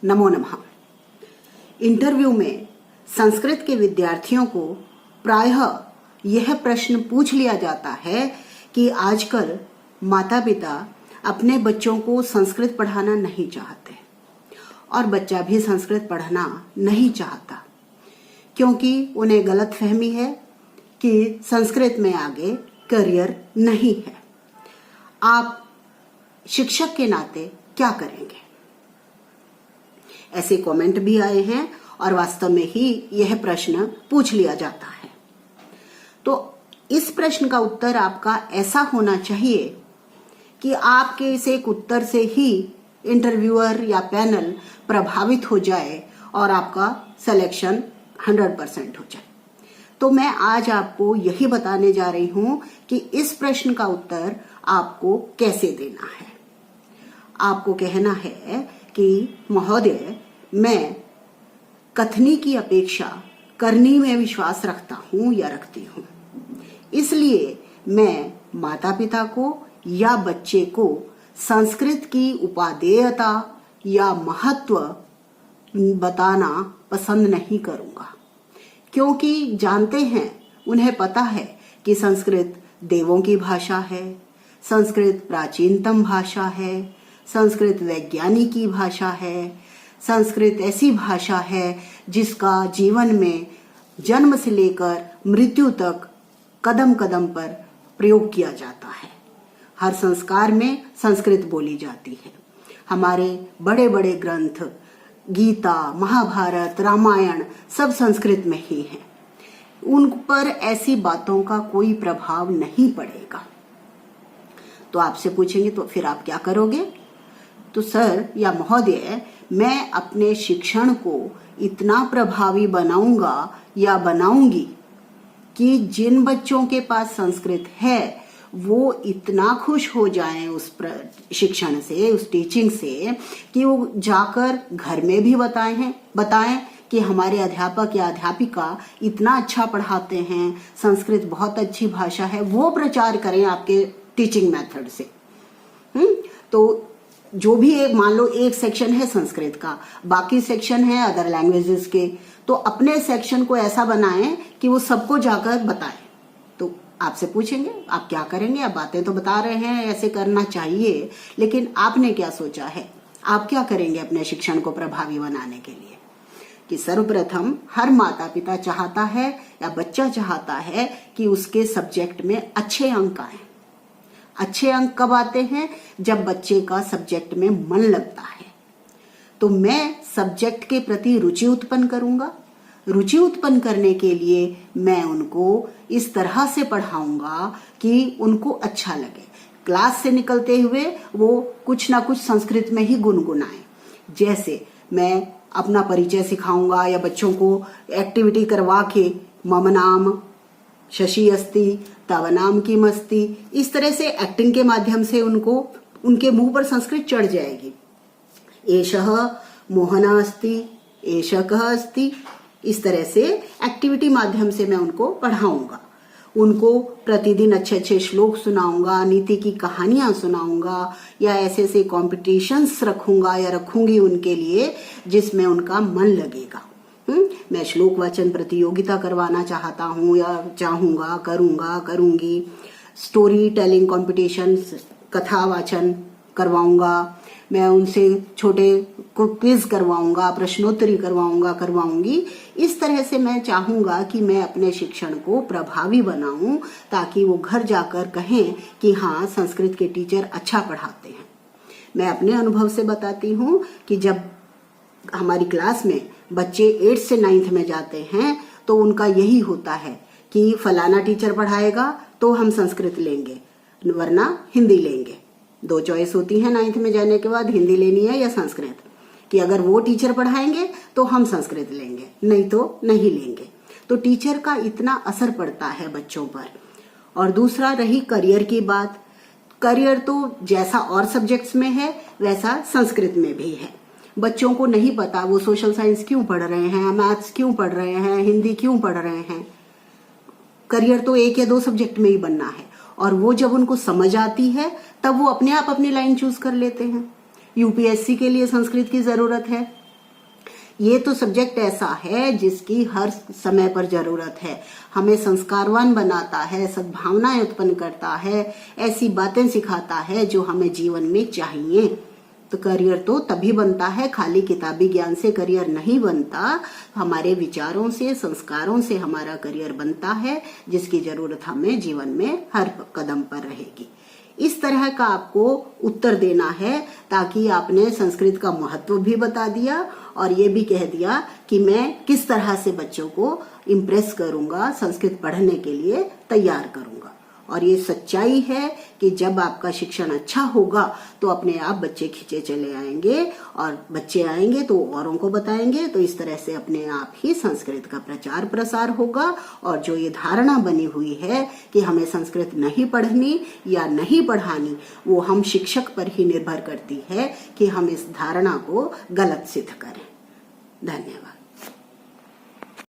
नमो नमः। इंटरव्यू में संस्कृत के विद्यार्थियों को प्रायः यह प्रश्न पूछ लिया जाता है कि आजकल माता पिता अपने बच्चों को संस्कृत पढ़ाना नहीं चाहते और बच्चा भी संस्कृत पढ़ना नहीं चाहता, क्योंकि उन्हें गलतफहमी है कि संस्कृत में आगे करियर नहीं है। आप शिक्षक के नाते क्या करेंगे? ऐसे कमेंट भी आए हैं और वास्तव में ही यह प्रश्न पूछ लिया जाता है। तो इस प्रश्न का उत्तर आपका ऐसा होना चाहिए कि आपके इस एक उत्तर से ही इंटरव्यूअर या पैनल प्रभावित हो जाए और आपका सिलेक्शन 100% हो जाए। तो मैं आज आपको यही बताने जा रही हूं कि इस प्रश्न का उत्तर आपको कैसे देना है। आपको कहना है कि महोदय, मैं कथनी की अपेक्षा करनी में विश्वास रखता हूं या रखती हूं, इसलिए मैं माता पिता को या बच्चे को संस्कृत की उपादेयता या महत्व बताना पसंद नहीं करूंगा, क्योंकि जानते हैं, उन्हें पता है कि संस्कृत देवों की भाषा है, संस्कृत प्राचीनतम भाषा है, संस्कृत वैज्ञानिक की भाषा है, संस्कृत ऐसी भाषा है जिसका जीवन में जन्म से लेकर मृत्यु तक कदम कदम पर प्रयोग किया जाता है। हर संस्कार में संस्कृत बोली जाती है। हमारे बड़े बड़े ग्रंथ गीता, महाभारत, रामायण सब संस्कृत में ही है। उन पर ऐसी बातों का कोई प्रभाव नहीं पड़ेगा। तो आपसे पूछेंगे तो फिर आप क्या करोगे? तो सर या महोदय, मैं अपने शिक्षण को इतना प्रभावी बनाऊंगा या बनाऊंगी कि जिन बच्चों के पास संस्कृत है वो इतना खुश हो जाएं उस शिक्षण से, उस टीचिंग से, कि वो जाकर घर में भी बताएं कि हमारे अध्यापक या अध्यापिका इतना अच्छा पढ़ाते हैं, संस्कृत बहुत अच्छी भाषा है। वो प्रचार करें आपके टीचिंग मेथड से। तो जो भी एक, मान लो एक सेक्शन है संस्कृत का, बाकी सेक्शन है अदर लैंग्वेजेस के, तो अपने सेक्शन को ऐसा बनाएं कि वो सबको जाकर बताएं। तो आपसे पूछेंगे आप क्या करेंगे? आप बातें तो बता रहे हैं ऐसे करना चाहिए, लेकिन आपने क्या सोचा है? आप क्या करेंगे अपने शिक्षण को प्रभावी बनाने के लिए? कि सर्वप्रथम हर माता पिता चाहता है या बच्चा चाहता है कि उसके सब्जेक्ट में अच्छे अंक आए। अच्छे अंक कब आते हैं? जब बच्चे का सब्जेक्ट में मन लगता है। तो मैं सब्जेक्ट के प्रति रुचि उत्पन्न करूंगा। रुचि उत्पन्न करने के लिए मैं उनको इस तरह से पढ़ाऊंगा कि उनको अच्छा लगे। क्लास से निकलते हुए वो कुछ ना कुछ संस्कृत में ही गुनगुनाएं। जैसे मैं अपना परिचय सिखाऊंगा या बच्चों को एक्टिविटी करवा के मम नाम शशि अस्ति तव नाम की मस्ती, इस तरह से एक्टिंग के माध्यम से उनको उनके मुंह पर संस्कृत चढ़ जाएगी। एषः मोहना अस्ति, एषः कः अस्ति, इस तरह से एक्टिविटी माध्यम से मैं उनको पढ़ाऊंगा। उनको प्रतिदिन अच्छे अच्छे श्लोक सुनाऊंगा, नीति की कहानियां सुनाऊंगा, या ऐसे ऐसे कॉम्पिटिशन्स रखूंगा या रखूंगी उनके लिए जिसमें उनका मन लगेगा। मैं श्लोक वाचन प्रतियोगिता करवाना चाहता हूँ या चाहूंगा, करूंगी। स्टोरी टेलिंग कॉम्पिटिशन, कथा वाचन करवाऊंगा। मैं उनसे छोटे क्विज करवाऊंगा, प्रश्नोत्तरी करवाऊंगी। इस तरह से मैं चाहूंगा कि मैं अपने शिक्षण को प्रभावी बनाऊं, ताकि वो घर जाकर कहें कि हाँ, संस्कृत के टीचर अच्छा पढ़ाते हैं। मैं अपने अनुभव से बताती हूँ कि जब हमारी क्लास में बच्चे 8th से 9th में जाते हैं तो उनका यही होता है कि फलाना टीचर पढ़ाएगा तो हम संस्कृत लेंगे, वरना हिंदी लेंगे। 2 चॉइस होती है 9th में जाने के बाद, हिंदी लेनी है या संस्कृत, कि अगर वो टीचर पढ़ाएंगे तो हम संस्कृत लेंगे, नहीं तो नहीं लेंगे। तो टीचर का इतना असर पड़ता है बच्चों पर। और दूसरा रही करियर की बात। करियर तो जैसा और सब्जेक्ट्स में है वैसा संस्कृत में भी है। बच्चों को नहीं पता वो सोशल साइंस क्यों पढ़ रहे हैं, मैथ्स क्यों पढ़ रहे हैं, हिंदी क्यों पढ़ रहे हैं। करियर तो 1 या 2 सब्जेक्ट में ही बनना है, और वो जब उनको समझ आती है तब वो अपने आप अपनी लाइन चूज कर लेते हैं। यूपीएससी के लिए संस्कृत की जरूरत है, ये तो सब्जेक्ट ऐसा है जिसकी हर समय पर जरूरत है, हमें संस्कारवान बनाता है, सद्भावनाएं उत्पन्न करता है, ऐसी बातें सिखाता है जो हमें जीवन में चाहिए। तो करियर तो तभी बनता है, खाली किताबी ज्ञान से करियर नहीं बनता, हमारे विचारों से, संस्कारों से हमारा करियर बनता है, जिसकी जरूरत हमें जीवन में हर कदम पर रहेगी। इस तरह का आपको उत्तर देना है, ताकि आपने संस्कृत का महत्व भी बता दिया और ये भी कह दिया कि मैं किस तरह से बच्चों को इम्प्रेस करूंगा, संस्कृत पढ़ने के लिए तैयार करूंगा। और ये सच्चाई है कि जब आपका शिक्षण अच्छा होगा तो अपने आप बच्चे खींचे चले आएंगे, और बच्चे आएंगे तो औरों को बताएंगे, तो इस तरह से अपने आप ही संस्कृत का प्रचार प्रसार होगा। और जो ये धारणा बनी हुई है कि हमें संस्कृत नहीं पढ़नी या नहीं पढ़ानी, वो हम शिक्षक पर ही निर्भर करती है कि हम इस धारणा को गलत सिद्ध करें। धन्यवाद।